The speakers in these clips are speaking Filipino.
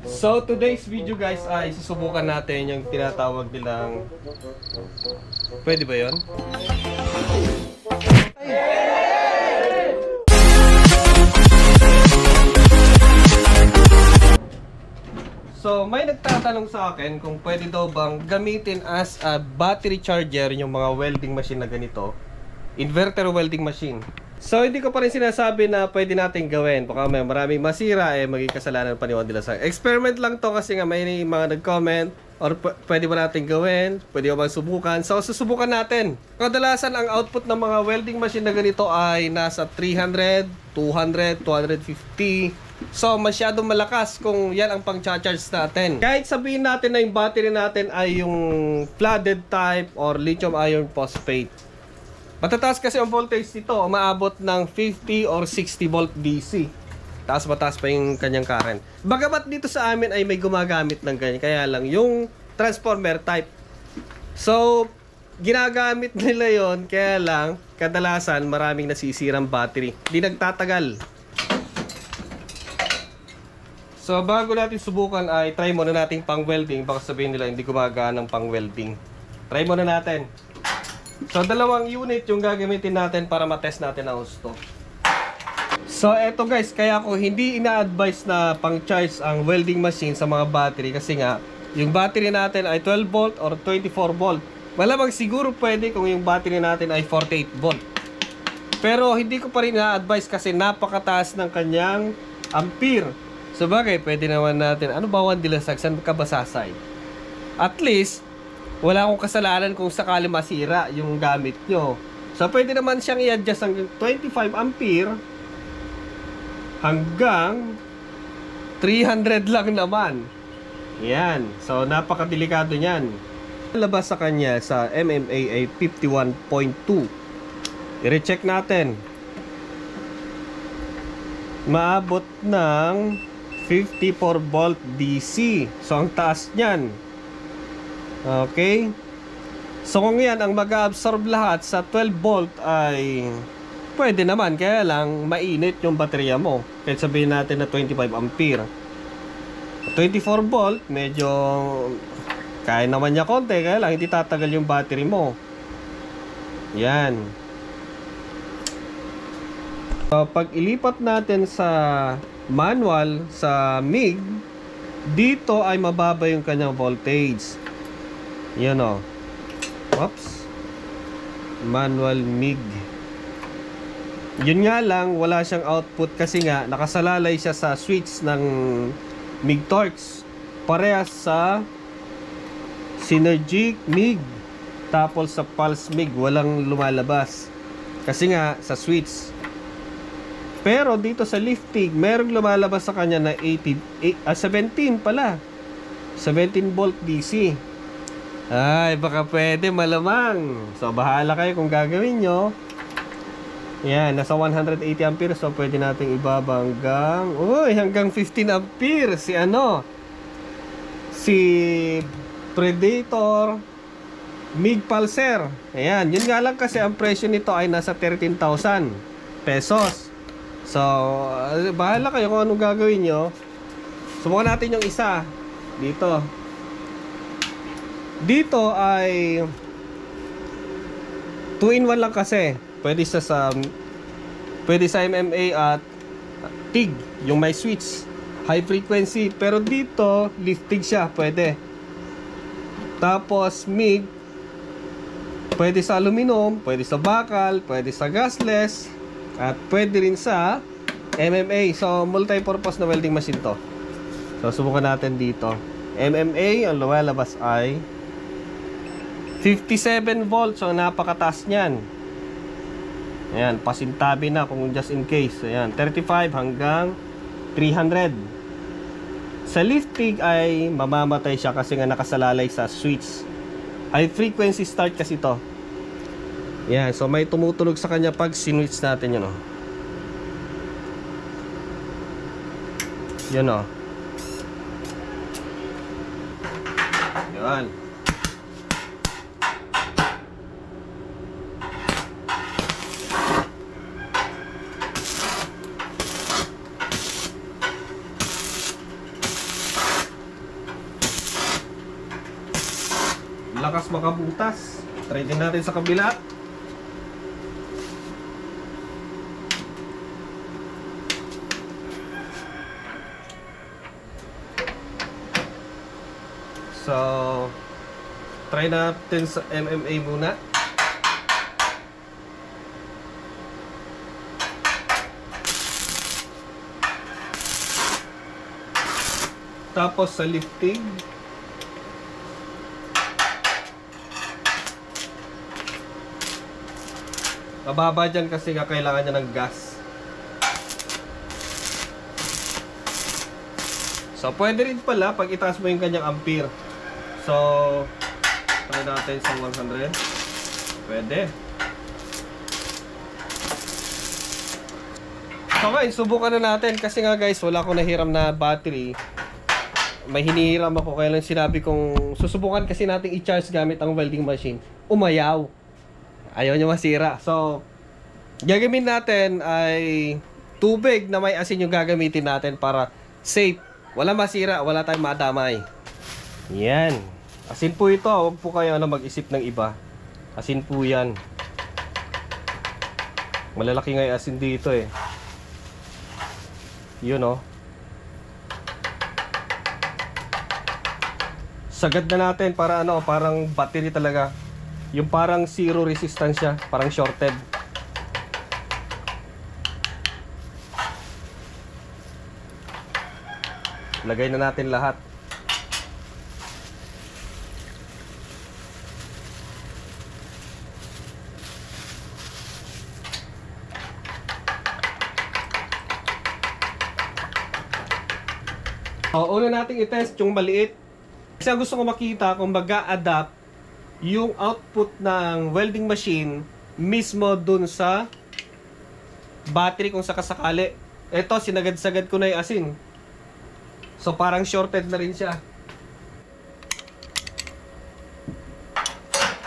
So today's video guys ay susubukan natin yung tinatawag nilang, pwede ba yun? So may nagtatanong sa akin kung pwede daw bang gamitin as a battery charger yung mga welding machine na ganito, inverter welding machine. So hindi ko pa rin sinasabi na pwede natin gawin. Baka may maraming masira maging kasalanan pa ni Juan de la Salle. Experiment lang to kasi nga may mga nag-comment or pwede ba natin gawin? Pwede ba subukan? So susubukan natin. Kadalasan ang output ng mga welding machine na ganito ay nasa 300, 200, 250. So masyadong malakas kung yan ang pang-charge natin. Kahit sabihin natin na yung battery natin ay yung flooded type or lithium iron phosphate, matataas kasi ang voltage nito, umaabot ng 50 or 60 volt DC. Mataas pa yung kanyang current. Bagamat dito sa amin ay may gumagamit ng ganyan, kaya lang yung transformer type. So, ginagamit nila yon, kaya lang kadalasan maraming nasisirang battery. Di nagtatagal. So, bago natin subukan ay try muna natin pang welding. Baka sabihin nila hindi gumagana ng pang welding. Try muna natin. So, dalawang unit yung gagamitin natin para matest natin ang gusto. So, eto guys, kaya ako hindi ina-advise na pang-charge ang welding machine sa mga battery kasi nga, yung battery natin ay 12 volt or 24 volt. Malamang siguro pwede kung yung battery natin ay 48 volt. Pero hindi ko pa rin ina-advise kasi napakataas ng kanyang ampere. So, bagay, pwede naman natin, ano ba Juan de la Salle, saan ka ba sasay? At least, wala akong kasalanan kung sakali masira yung gamit nyo. So, pwede naman siyang i-adjust hanggang 25 ampere hanggang 300 lang naman. Yan. So, napakadelikado niyan. Labas sa kanya sa MMA ay 51.2. I-recheck natin. Maabot ng 54 volt DC. So, ang taas niyan. Okay. So kung yan ang mag-absorb lahat sa 12 volt ay pwede naman, kaya lang mainit yung baterya mo. Kahit sabihin natin na 25 ampere. 24 volt, medyo kaya naman niya konti, kaya lang hindi tatagal yung battery mo. Yan. So pag ilipat natin sa manual, sa MIG, dito ay mababa yung kanyang voltage. Yan o. Oops. Manual MIG. Yun nga lang, wala siyang output kasi nga nakasalalay siya sa switch ng MIG Torx. Parehas sa Synergic MIG. Tapos sa Pulse MIG, walang lumalabas. Kasi nga, sa switch. Pero dito sa lifting, merong lumalabas sa kanya na 17 pala. 17 volt DC. Ay, baka pwede, malamang. So, bahala kayo kung gagawin nyo. Yan, nasa 180 ampere. So, pwede natin ibaba hanggang, hanggang 15 ampere. Si Predator MIG Pulser. Ayan, yun nga lang kasi ang presyo nito ay nasa 13,000 pesos. So, bahala kayo kung anong gagawin nyo. Subukan natin yung isa. Dito ay 2-in-1 lang kasi. Pwede sa MMA at TIG, yung may switch, high frequency. Pero dito, lifting siya, pwede. Tapos MIG, pwede sa aluminum, pwede sa bakal, pwede sa gasless, at pwede rin sa MMA. So, multi-purpose na welding machine to. So, subukan natin dito. MMA, ang lumalabas ay 57 volts. So, napakataas niyan. Ayan, pasintabi na kung just in case. Ayan, 35 hanggang 300. Sa lifting ay mamamatay siya kasi nga nakasalalay sa switch. High frequency start kasi to. Ayan, so may tumutunog sa kanya pag sinwitch natin yun, Yun, Yan. lakas makabutas. Try din natin sa kabila. So, try natin sa MMA muna. Tapos sa lifting. Mababa dyan kasi nga kailangan niya ng gas. So, pwede rin pala pag itaas mo yung kanyang ampere. So, try natin sa 100. Pwede. So guys, subukan na natin kasi nga guys, wala akong nahiram na battery. May hinihiram ako kaya lang sinabi kong susubukan kasi natin i-charge gamit ang welding machine. Umayaw. Ayaw niya masira. So, gagamitin natin ay tubig na may asin yung gagamitin natin para safe. Wala masira, wala tayong madamay. Yan. Asin po ito. Huwag po kayo mag-isip ng iba. Asin po yan. Malalaki nga yung asin dito eh. Yun oh. Sagad na natin para ano, parang battery talaga. Yung parang zero resistance siya, parang shorted. Lagay na natin lahat. Una nating i-test yung maliit. Kasi ang gusto ko makita kung mag-a-adapt yung output ng welding machine mismo dun sa battery kung sakasakali. Ito, sinagad-sagad ko na yung asin. So parang shorted na rin siya.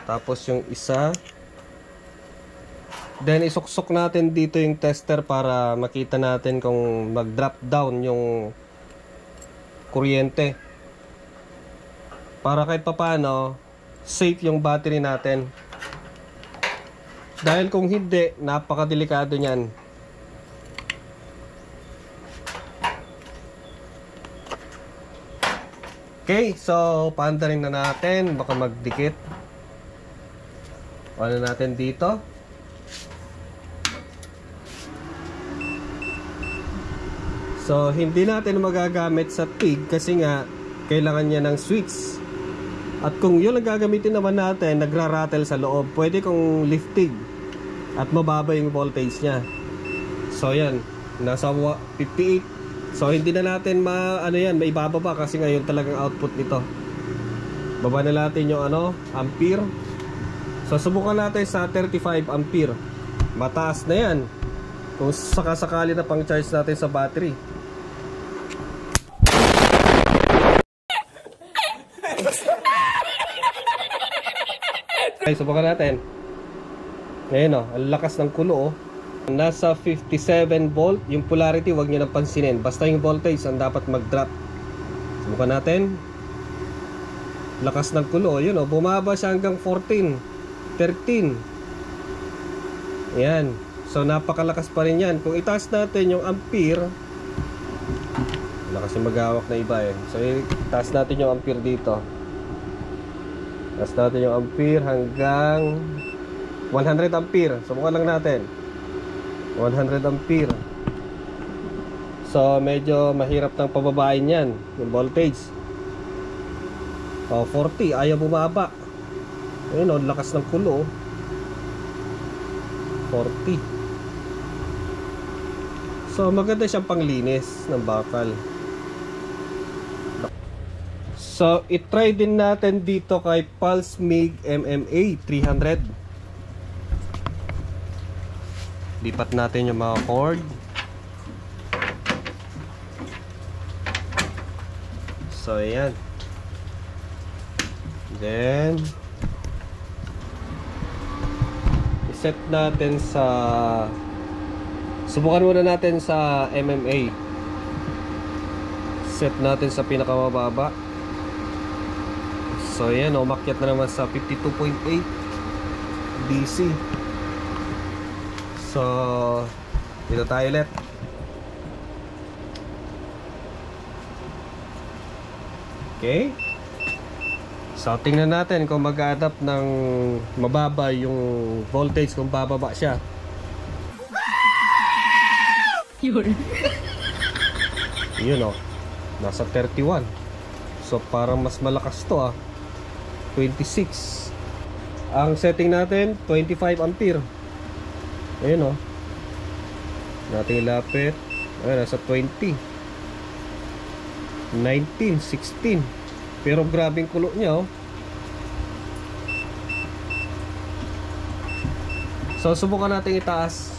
Tapos yung isa. Then isuksok natin dito yung tester para makita natin kung mag-drop down yung kuryente. Para kahit papaano safe yung battery natin. Dahil kung hindi, napakadelikado niyan. Okay, so paandarin na natin, baka magdikit. Ano natin dito? So hindi natin magagamit sa TIG kasi nga kailangan niya ng switch. At kung yun ang gagamitin naman natin, nagra-rattle sa loob, pwede kong lifting at mababa yung voltage niya. So yan, nasa 58. So hindi na natin maibababa kasi ngayon talagang output nito. Baba na natin yung ampere. So subukan natin sa 35 ampere. Mataas na yan kung sakasakali na pang charge natin sa battery. Okay, subukan natin. Ngayon ang lakas ng kulo Nasa 57 volt. Yung polarity wag nyo nang pansinin. Basta yung voltage ang dapat mag-drop. Subukan natin. Lakas ng kulo. Yun bumaba siya hanggang 14, 13. Ayan. So napakalakas pa rin yan. Kung itaas natin yung ampere, wala kasi maghawak na iba So itaas natin yung ampere dito. Itaas natin yung ampere hanggang 100 ampere. Subukan lang natin 100 ampere. So medyo mahirap ng pababain yan yung voltage. 40, ayaw bumaba. Ayun lakas ng kulo 40. So maganda siyang panglinis ng bakal. So itry din natin dito kay Pulse MIG MMA 300. Lipat natin yung mga cord. So ayan. Then i-set natin sa, subukan muna natin sa MMA. Set natin sa pinakamababa. So yan, umakyat na naman sa 52.8 DC. So dito tayo ulit. Okay. So tingnan natin kung mag-adapt ng mababa yung voltage kung bababa siya. Yun oh, nasa 31. So parang mas malakas to 26. Ang setting natin 25 ampere. Ayun oh. Nating lapit. Ayun, nasa 20, 19, 16. Pero grabing kulo niya oh. So subukan natin itaas.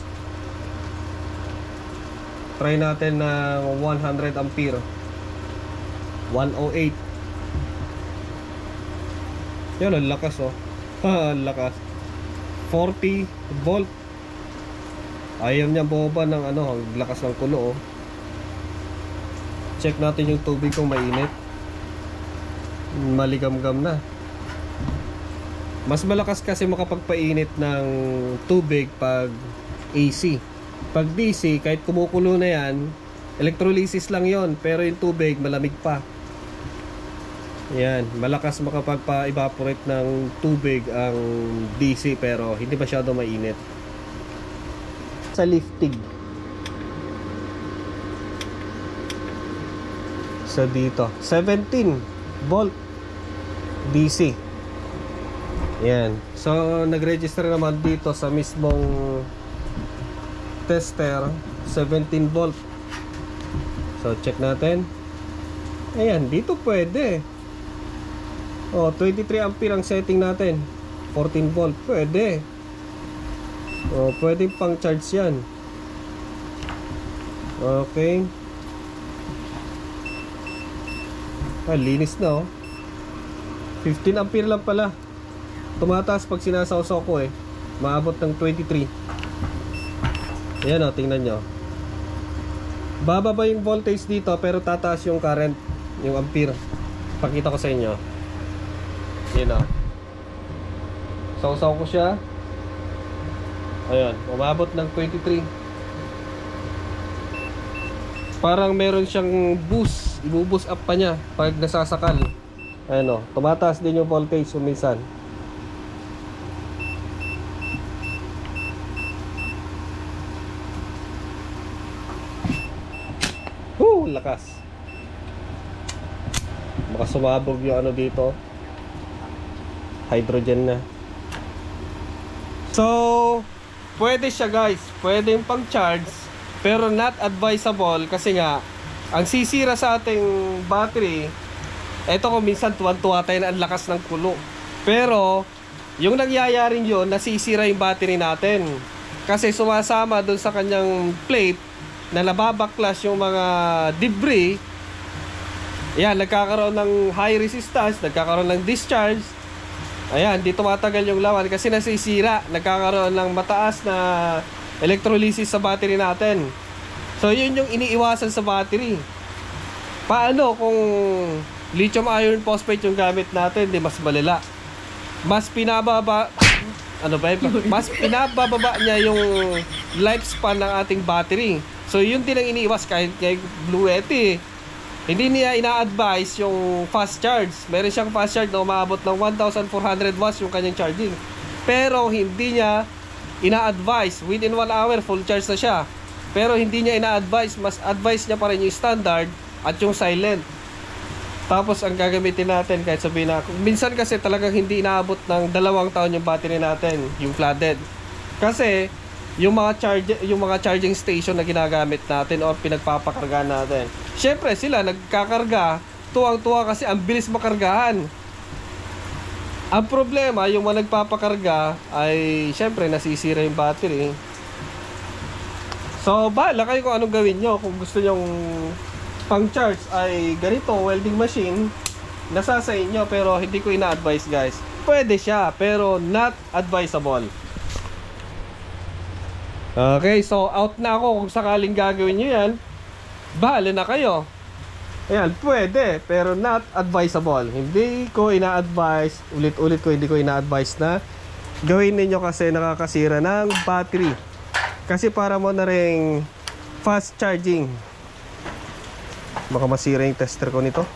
Try natin ng 100 ampere. 108. Yan, ang lakas oh. Ang lakas. 40 volt. Ayaw niya bumaba ng ano, ang lakas ng kulo oh. Check natin yung tubig kung mainit. Maligam-gam na. Mas malakas kasi makapagpainit ng tubig pag AC. Pag DC, kahit kumukulo na yan, electrolysis lang yon, pero yung tubig malamig pa. Yan, malakas makapagpa-evaporate ng tubig ang DC pero hindi masyado mainit. Sa lifting. So dito, 17 volt DC. Yan. So nag-register naman dito sa mismong tester 17 volt. So check natin. Ayan, dito pwede. Oh, 23 ampere ang setting natin. 14 volt, pwede. Oh, pwede pang charge yan. Okay. Linis na oh. 15 ampere lang pala. Tumataas pag sinasawsaw ko eh. Maabot ng 23. Ayan o, tingnan nyo. Bababa yung voltage dito pero tataas yung current, yung ampere. Pakita ko sa inyo. Ayan o. Sawsaw ko siya. Ayan, umabot ng 23. Parang meron siyang boost. Ibu-boost up pa niya pag nasasakal. Ayan o, tumataas din yung voltage minsan. Lakas. Baka sumabog yung ano dito. Hydrogen na. So pwede siya guys. Pwede yung pang charge. Pero not advisable. Kasi nga ang sisira sa ating battery, eto kung minsan tuwan-tuwa tayo na ang lakas ng kulo. Pero yung nangyayaring yun, nasisira yung battery natin. Kasi sumasama dun sa kanyang plate na nababaklas yung mga debris. Ayan, nagkakaroon ng high resistance, nagkakaroon ng discharge. Ayan, di tumatagal yung lawan kasi nasisira. Nagkakaroon ng mataas na electrolysis sa battery natin. So yun yung iniiwasan sa battery. Paano kung lithium iron phosphate yung gamit natin? Di mas malala. Mas pinababa mas pinabababa niya yung lifespan ng ating battery. So yun din ang iniiwas kahit kay Blue Yeti. Hindi niya ina-advise yung fast charge. Meron siyang fast charge na umaabot ng 1,400 watts yung kanyang charging. Pero hindi niya ina-advise. Within 1 hour full charge na siya. Pero hindi niya ina-advise. Mas advise niya pa rin yung standard at yung silent. Tapos ang gagamitin natin kahit sabihin na minsan kasi talagang hindi inaabot ng 2 taon yung battery natin, yung flooded. Kasi yung mga charging station na ginagamit natin or pinagpapakarga natin, syempre sila nagkakarga tuwang-tuwa kasi ang bilis makargahan. Ang problema, yung mga nagpapakarga ay syempre nasisira yung battery. So bahala kayo kung anong gawin nyo. Kung gusto nyong pang charge ay ganito, welding machine, nasa sa inyo. Pero hindi ko ina-advise guys. Pwede siya pero not advisable. Okay, so out na ako. Kung sakaling gagawin nyo yan, bahala na kayo. Ayan, pwede, pero not advisable. Hindi ko ina-advise, ulit-ulit ko hindi ko ina-advise na gawin ninyo kasi nakakasira ng battery. Kasi para mo na ring fast charging. Baka masira yung tester ko nito.